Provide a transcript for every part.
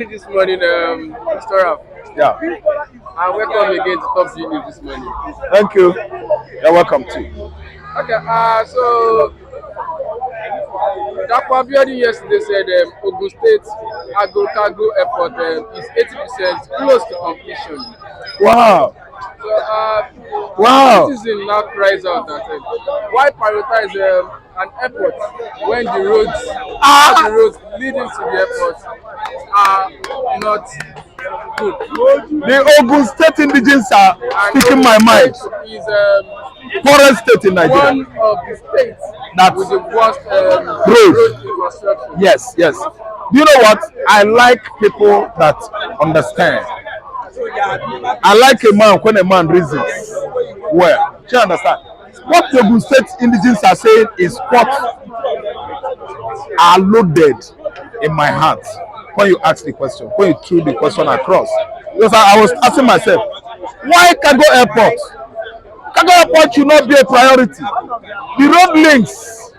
This morning, Mr. Raf, Yeah. and welcome again to Top G News this morning. Thank you. You're welcome too. Okay, so Dapo Abiodun yesterday said Ogun State agro cargo airport is 80% close to completion. Wow. So Wow. citizens now cries out that why prioritize an airport when Ah, the roads leading to the airport are not good. the Ogun State indigenes are And speaking Ogun my mind. State is Foreign state in Nigeria. one of the states That's with the worst road road. infrastructure. Yes, yes. Do you know what? I like people that understand. I like a man when a man reasons well. Do you understand? What the Ogun State indigenes are saying is what are loaded in my heart when you ask the question, when you threw the question across. Because I was asking myself, why Cargo Airport? Cargo Airport should not be a priority. The road links,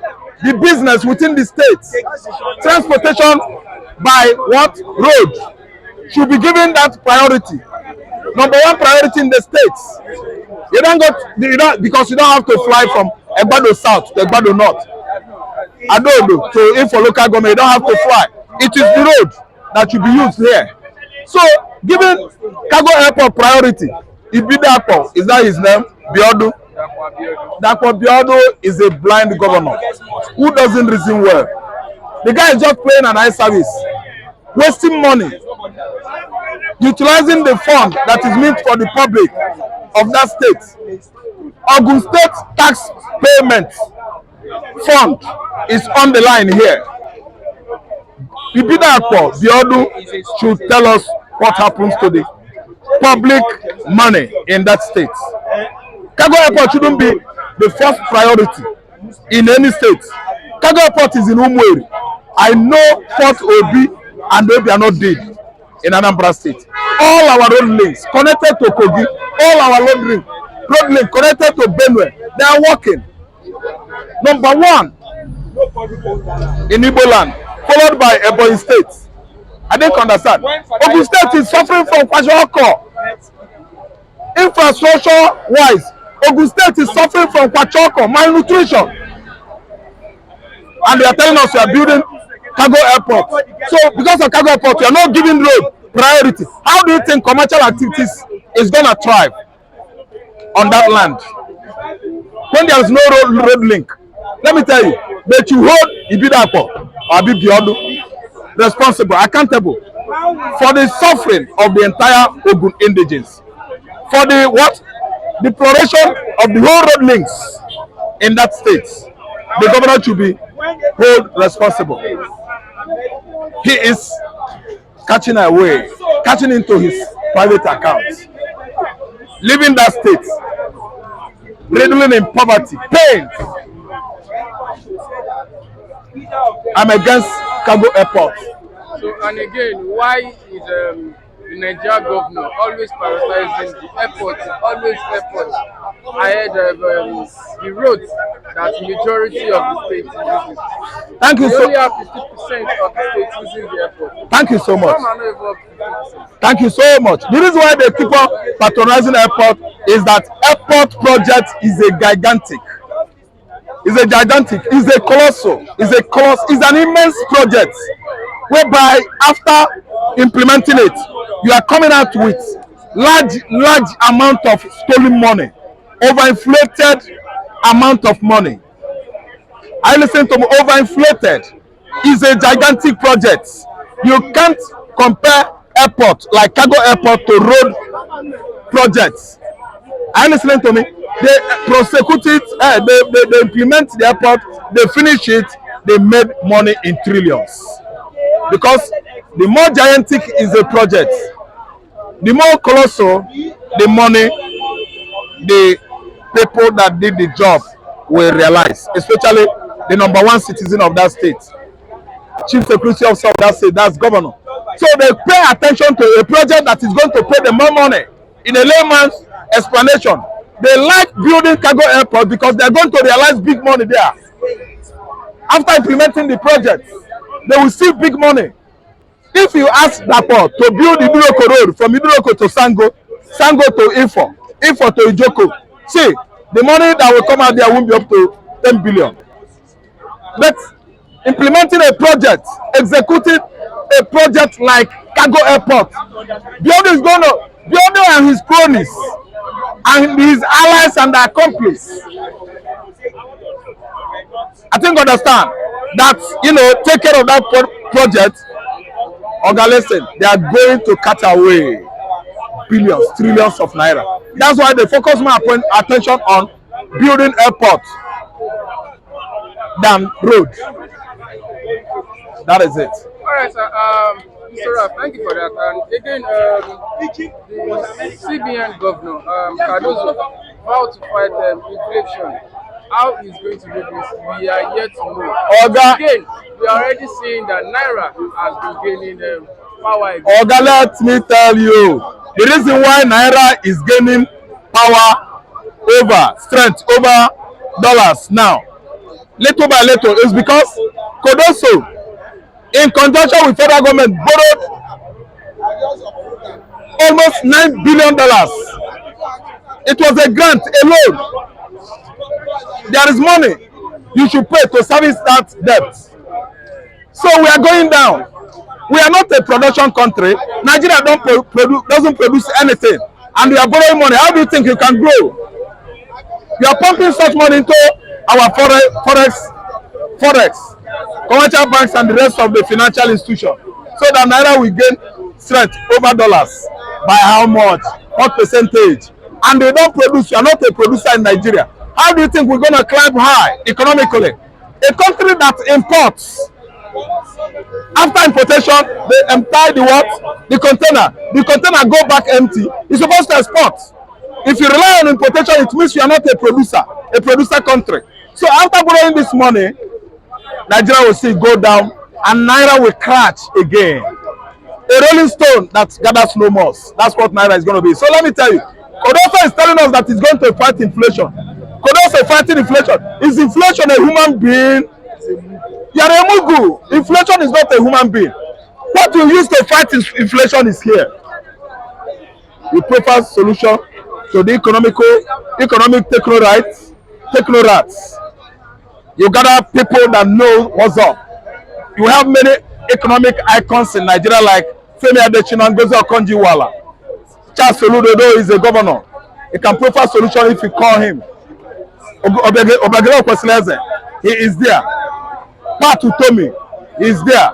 the business within the states, transportation by what road should be given that priority. Number one priority in the states. You don't because you don't have to fly from Egbado South to Egbado North. Adodo to Info local government, you don't have to fly. It is the road that should be used here. So, giving Cargo Airport priority, Ibidapo, is that his name? Biodu. Dapo Abiodun is a blind governor who doesn't reason well. The guy is just playing an eye service, wasting money, utilizing the fund that is meant for the public of that state. Ogun State tax payment fund is on the line here. Ibidapo Abiodun should tell us what happens to the public money in that state. Cargo Airport shouldn't be the first priority in any state. Cargo Airport is in Umueri. I know Fort Obi and Obi are not dead in Anambra State. All our road links connected to Kogi, all our road link connected to Benue, they are working. Number one in Igbo land, followed by Ebonyi State. I didn't understand. Ogun State is suffering from kwashiorkor. Infrastructure wise, Ogun State is suffering from kwashiorkor, malnutrition. And they are telling us we are building cargo airport. So because of cargo airport, we are not giving road priority. How do you think commercial activities is gonna thrive on that land when there is no road link? Let me tell you, that you hold Ibidapo or Abiodun responsible, accountable for the suffering of the entire Ogun indigenes, for the what deploration of the whole road links in that state. The governor should be held responsible. He is catching away, catching into his private accounts, leaving that state, riddling in poverty, pain. I'm against Cargo Airport. So, and again, why is the Nigeria governor always prioritizing the airport ahead of the roads that majority of the states uses? Thank you We so. only have 50% of the states using the airport. Thank you so much. Some are not even up to 50%. Thank you so much. The reason why they keep on patronizing airport is that airport project is a gigantic. It's a gigantic. It's a colossal. It's an immense project whereby after implementing it, you are coming out with large amount of stolen money, overinflated amount of money. I listen to me, overinflated is a gigantic project. You can't compare airport like cargo airport to road projects. Are you listening to me? They prosecute it, they implement the airport, they finish it, they made money in trillions. Because the more gigantic is a project, the more colossal the money the people that did the job will realize, especially the number one citizen of that state, chief security officer of that state, that's governor. So they pay attention to a project that is going to pay them more money. In a layman's explanation, they like building cargo airport because they are going to realize big money there. After implementing the project, they will see big money. If you ask Dapo to build the Iduroko road from Iduroko to Sango, Sango to Ifo, Ifo to Ijoko, see, the money that will come out there won't be up to 10 billion. But implementing a project, executing a project like Cargo Airport, Abiodun is going to, Abiodun and his cronies and his allies and accomplices, I think understand that, take care of that project. Oga, listen, they are going to cut away billions, trillions of naira. That's why they focus more attention on building airport than road. That is it. All right, sir. SERAP, thank you for that. And again, the CBN governor, Cardosso, vowed to fight inflation. How he's going to do this, we are yet to know. Oga, again, we are already seeing that Naira has been gaining power again. Oga, let me tell you, the reason why Naira is gaining power strength over dollars now, little by little, is because Cardosso, in conjunction with federal government, borrowed almost $9 billion. It was a grant, a loan. There is money you should pay to service that debt. So we are going down. We are not a production country. Nigeria doesn't produce anything, and we are borrowing money. How do you think you can grow? You are pumping such money into our forex, commercial banks, and the rest of the financial institutions, so that Naira will gain strength over dollars. By how much? What percentage? And they don't produce. You are not a producer in Nigeria. How do you think we're going to climb high economically? A country that imports, after importation, they empty the what? The container. The container go back empty. You're supposed to export. If you rely on importation, it means you are not a producer country. So after borrowing this money, Nigeria will see it go down and Naira will crash again. A rolling stone that gathers no moss. That's what Naira is going to be. So let me tell you, Cardosso is telling us that he's going to fight inflation. Cardosso fighting inflation. Is inflation a human being? You are a mugu. Inflation is not a human being. What you use to fight inflation is here. You prefer solution to the economic technocrats. You gather people that know what's up. You have many economic icons in Nigeria like Femi Adesina and Ngozi Okonjo-Iweala. Charles Soludodo is a governor. He can prefer solution if you call him. Obagele Okwesilieze, he is there. Pat Utomi is there.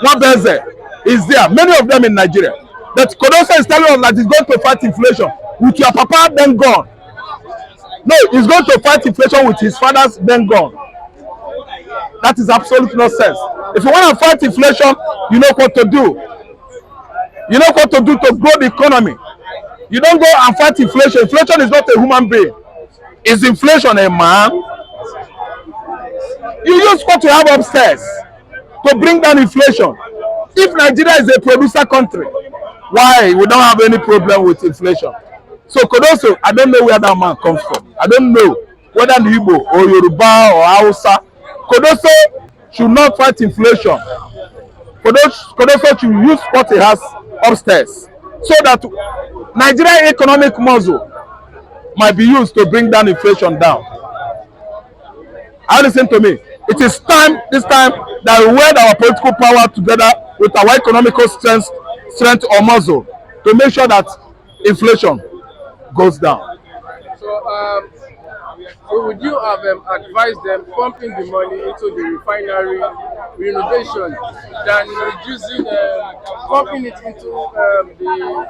Nwabeze is there. Many of them in Nigeria. But Cardosso is telling us that he's going to fight inflation with your papa then gone. No, he's going to fight inflation with his father's then gone. That is absolute nonsense. If you want to fight inflation, you know what to do. You know what to do to grow the economy. You don't go and fight inflation. Inflation is not a human being. Is inflation a man? You use what you have upstairs to bring down inflation. If Nigeria is a producer country, why we don't have any problem with inflation? So Cardosso, I don't know where that man comes from. I don't know whether the Igbo or Yoruba or Hausa. Cardosso should not fight inflation. Cardosso should use what he has upstairs so that Nigeria economic muscle might be used to bring down inflation down. Now listen to me. It is time this time that we weld our political power together with our economical strength or muscle to make sure that inflation goes down. So would you have advised them pumping the money into the refinery renovation than reducing, pumping it into the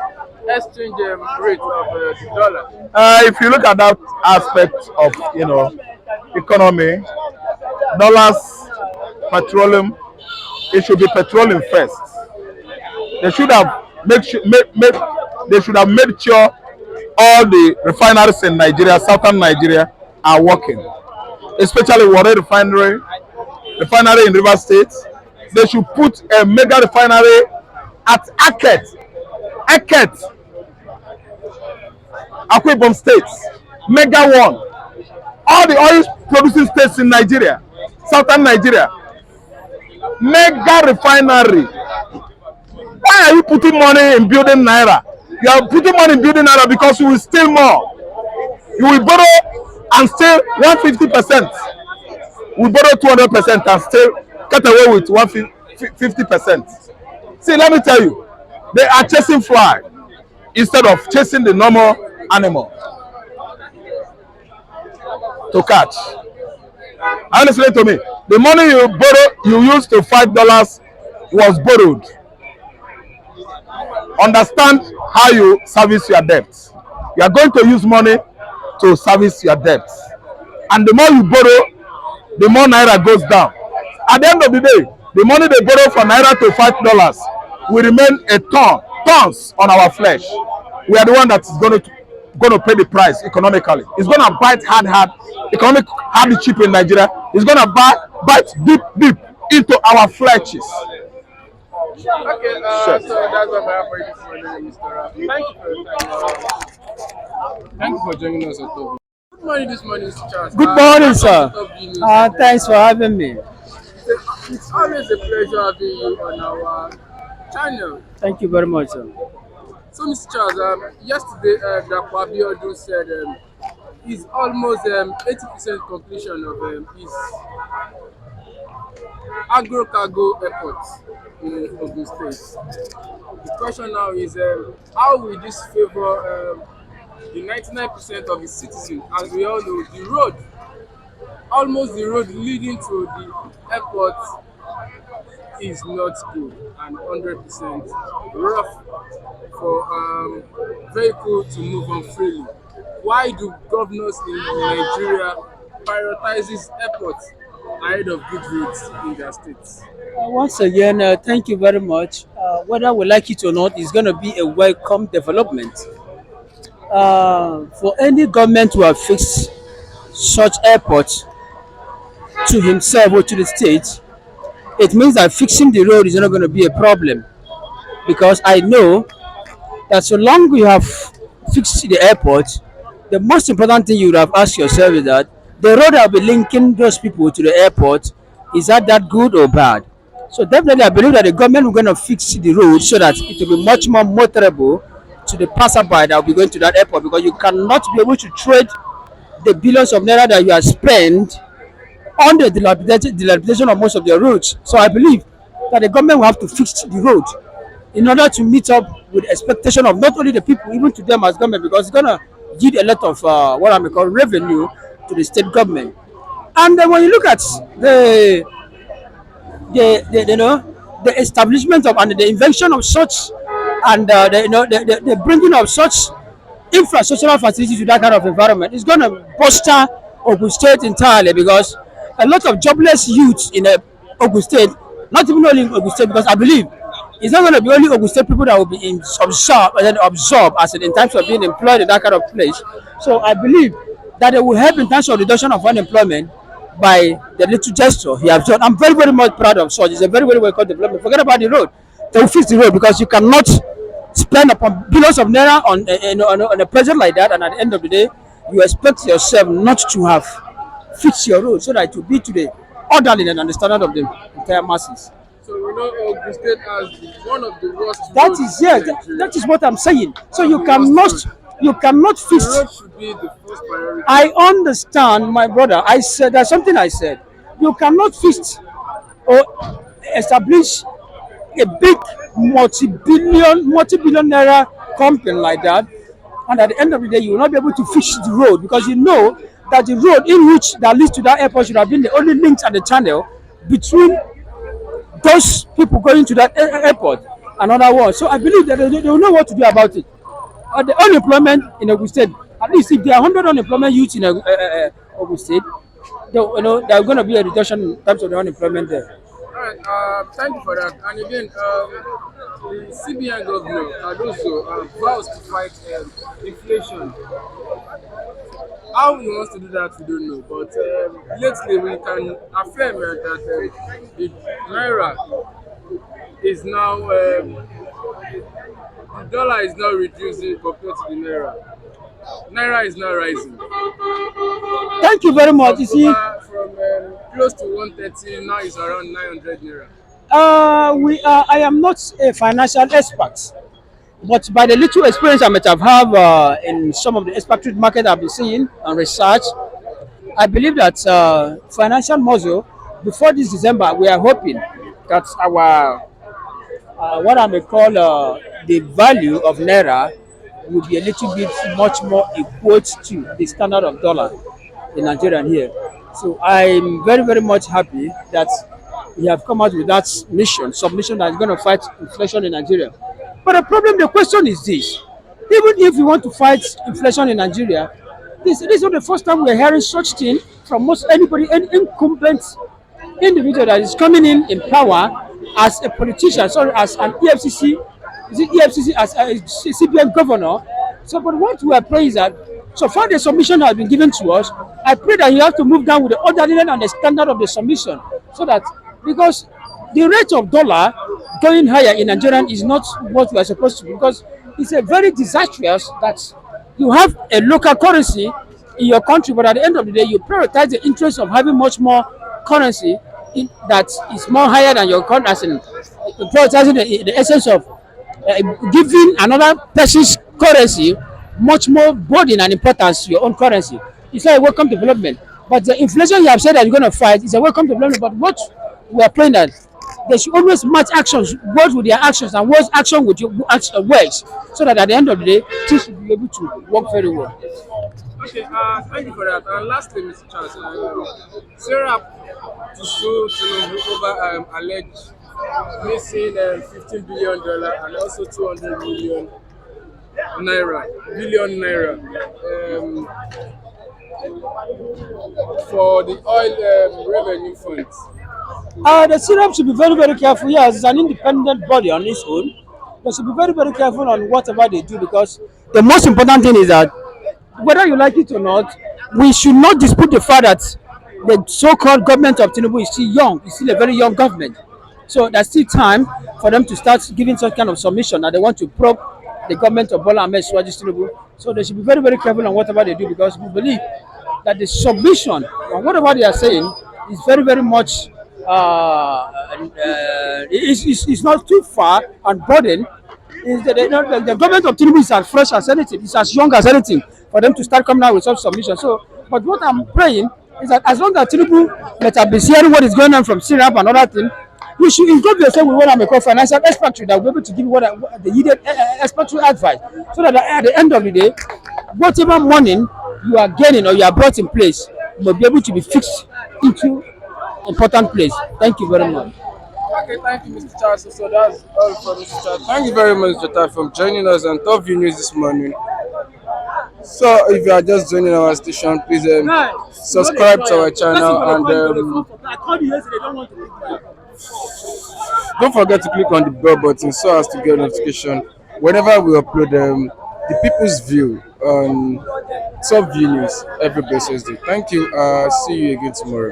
exchange rate of the dollar? If you look at that aspect of economy, dollars, petroleum, it should be petroleum first. They should have made sure all the refineries in Nigeria, southern Nigeria, are working. Especially Warri refinery in River State. They should put a mega refinery at Akwa Ibom State, mega one. All the oil producing states in Nigeria, southern Nigeria, Mega refinery. Why are you putting money in building naira? You are putting money in building naira because you will steal more. You will borrow and steal 150%. We borrow 200% and still get away with 150%. See, let me tell you, they are chasing fly instead of chasing the normal animal to catch. And listen to me, the money you used to $5 was borrowed. Understand how you service your debts. You are going to use money to service your debts, and the more you borrow, the more naira goes down. At the end of the day, the money they borrow from naira to $5 will remain tons on our flesh. We are the one that is going to pay the price economically. It's going to bite hard, economic hardship in Nigeria. It's going to bite deep into our fleshes. Okay, so that's what I have for you this morning, Mr. Rap. Thank you for your time. Thank you for joining us on top. Good morning this morning, Mr. Charles. Good morning, welcome sir. to Top View News. Thanks for having me. It's always a pleasure having you on our channel. Thank you very much, sir. So, Mr. Charles, yesterday, Dapo Abiodun said he's almost 80% completion of his agro cargo airport in Ogun State. The question now is how will this favor the 99% of the citizens? As we all know, almost the road leading to the airport is not good and 100% rough for vehicle to move on freely. Why do governors in Nigeria prioritizes airports ahead of good roads in their states? Once again, thank you very much. Whether we like it or not, it's going to be a welcome development. For any government to have fixed such airports to himself or to the state, it means that fixing the road is not going to be a problem. Because I know that so long you have fixed the airport, the most important thing you would have asked yourself is that the road that will be linking those people to the airport, is that good or bad? So definitely I believe that the government will going to fix the road so that it will be much more motorable to the passerby that will be going to that airport, because you cannot be able to trade the billions of naira that you have spent on the dilapidation of most of the roads. So I believe that the government will have to fix the road in order to meet up with the expectation of not only the people, even to them as government, because it's gonna give a lot of what I may call revenue to the state government. And then when you look at the you know the establishment of and the invention of such and the bringing of such infrastructural facilities to that kind of environment is going to bolster Ogun State entirely, because a lot of jobless youths in Ogun State, not even only in Ogun State, because I believe it's not going to be only Ogun State people that will be absorbed as in terms of being employed in that kind of place. So I believe that it will help in terms of reduction of unemployment by the little gesture he has done. I'm very much proud of such. It's a very welcome development. Forget about the road. They will fix the road, because you cannot spend upon billions of naira on a project like that, and at the end of the day, you expect yourself not to have fixed your road so that it will be to the orderliness and the standard of the entire masses. So we know Ogun State has one of the worst That roads is, in yeah, Nigeria. that is what I'm saying. So You cannot The fix. road should be the first priority. I understand, my brother. I said there's something I said. You cannot fix or establish a big multi-billion naira company like that, and at the end of the day, you will not be able to fix the road, because you know that the road in which that leads to that airport should have been the only links and the channel between those people going to that airport and other ones. So I believe that they will know what to do about it. The unemployment in Ogun State, at least if there are 100 unemployment youths in Ogun State, there are going to be a reduction in terms of the unemployment there. All right, thank you for that. And again, the CBN Governor Cardosso vows to fight inflation. How he wants to do that, we don't know. But lately, we can affirm that the naira is now the dollar is now reducing compared to the naira. Naira is now rising. Thank you very much. You see, From close to 130, now it's around 900 naira. I am not a financial expert, but by the little experience I might have in some of the expatriate market I've been seeing and research, I believe that financial muscle before this December, we are hoping that our what I may call the value of naira will be a little bit much more equal to the standard of dollar in Nigeria and here. So I'm very, very much happy that we have come out with that submission that is going to fight inflation in Nigeria. But the question is this: even if we want to fight inflation in Nigeria, this is not the first time we're hearing such thing from most anybody, any incumbent individual that is coming in power as a politician, sorry, as an EFCC, is it EFCC as a CBN governor. So, but what we are praying is that so far the submission has been given to us. I pray that you have to move down with the orderliness and the standard of the submission, so that because the rate of dollar going higher in Nigeria is not what we are supposed to, because it's a very disastrous that you have a local currency in your country, but at the end of the day, you prioritize the interest of having much more currency that is more higher than your currency, prioritizing the essence of giving another person's currency much more burden and importance to your own currency. It's not a welcome development. But the inflation you have said that you're going to fight is a welcome development. But what we are praying that they should always match actions, words with their actions, and words action with your words, so that at the end of the day, things will be able to work very well. Okay, thank you for that. And lastly, Mr. Charles, SERAP to sue Tinubu over alleged missing $15 billion and also 200 million billion naira for the oil revenue funds. The SERAP should be very, very careful. Yes, it's an independent body on its own. They should be very, very careful on whatever they do, because the most important thing is that whether you like it or not, we should not dispute the fact that the so-called government of Tinubu is still young. It's still a very young government. So there's still time for them to start giving some kind of submission that they want to probe the government of Bola Ahmed Tinubu. So they should be very, very careful on whatever they do, because we believe that the submission on whatever they are saying is very, very much it's not too far and burden. The government of Tinubu is as fresh as anything, it's as young as anything for them to start coming out with such submission. So, but what I'm praying is that as long as Tinubu let have been hearing what is going on from SERAP and other things, you should involve yourself with what I may call financial expertise that will be able to give you what the needed expertise advice, so that at the end of the day, whatever money you are gaining or you are brought in place will be able to be fixed into important place. Thank you very much. Okay, thank you, Mr. Charles. So that's all for Mr. Charles. Thank you very much, Jota, for joining us on Top View News this morning. So, if you are just joining our station, please subscribe to our channel and don't forget to click on the bell button so as to get notification whenever we upload the People's View on Top View News every Thursday. Thank you. See you again tomorrow.